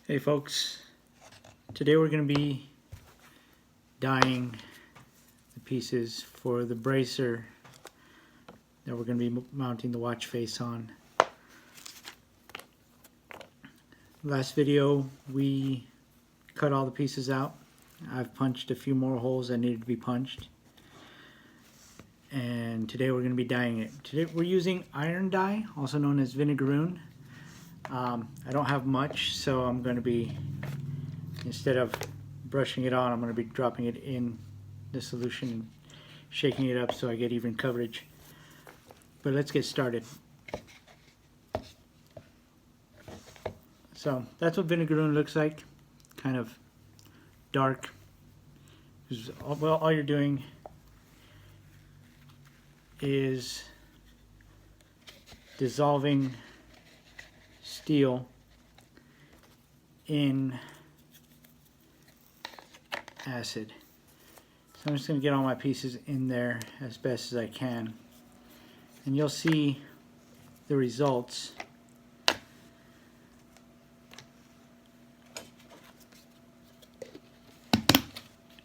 Hey folks, today we're going to be dyeing the pieces for the bracer that we're going to be mounting the watch face on. Last video we cut all the pieces out. I've punched a few more holes that needed to be punched. And today we're going to be dyeing it. Today we're using iron dye, also known as vinegaroon. I don't have much, so I'm going to be, instead of brushing it on, I'm going to be dropping it in the solution and shaking it up so I get even coverage. But let's get started. So that's what vinegaroon looks like, kind of dark. Well, all you're doing is dissolving steel in acid. So I'm just going to get all my pieces in there as best as I can, and you'll see the results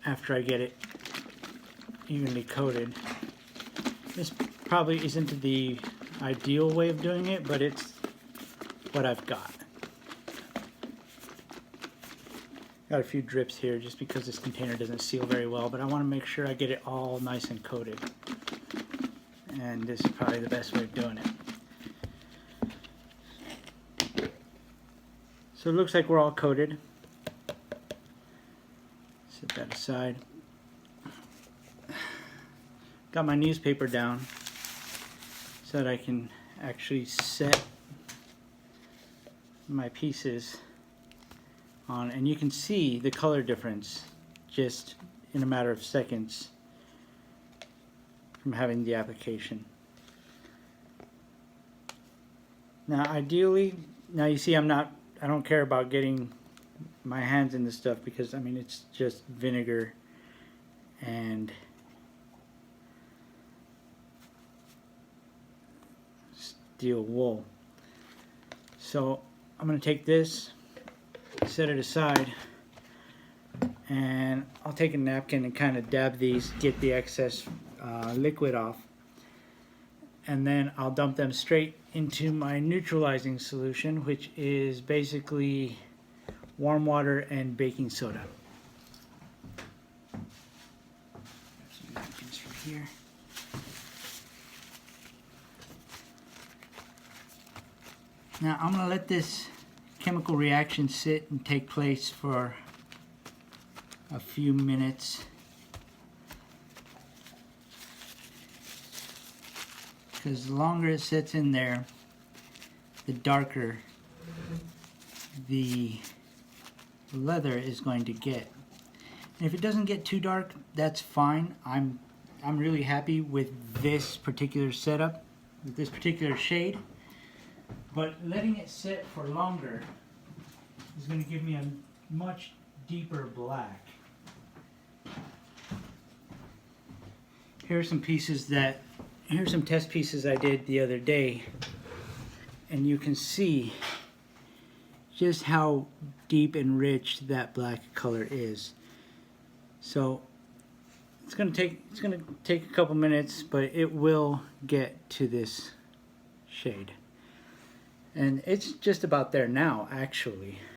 after I get it evenly coated. This probably isn't the ideal way of doing it, but it's what I've got. Got a few drips here just because this container doesn't seal very well, but I want to make sure I get it all nice and coated. And this is probably the best way of doing it. So it looks like we're all coated. Set that aside. Got my newspaper down so that I can actually set my pieces on, and you can see the color difference just in a matter of seconds from having the application. Now ideally, now you see I don't care about getting my hands in this stuff because I mean it's just vinegar and steel wool. So I'm going to take this, set it aside, and I'll take a napkin and kind of dab these, get the excess liquid off, and then I'll dump them straight into my neutralizing solution, which is basically warm water and baking soda. Some napkins from here. Now I'm going to let this chemical reaction sit and take place for a few minutes, because the longer it sits in there, the darker the leather is going to get. And if it doesn't get too dark, that's fine. I'm really happy with this particular setup, with this particular shade. But letting it sit for longer is going to give me a much deeper black. Here's some test pieces I did the other day, and you can see just how deep and rich that black color is. So it's going to take a couple minutes, but it will get to this shade. And it's just about there now, actually.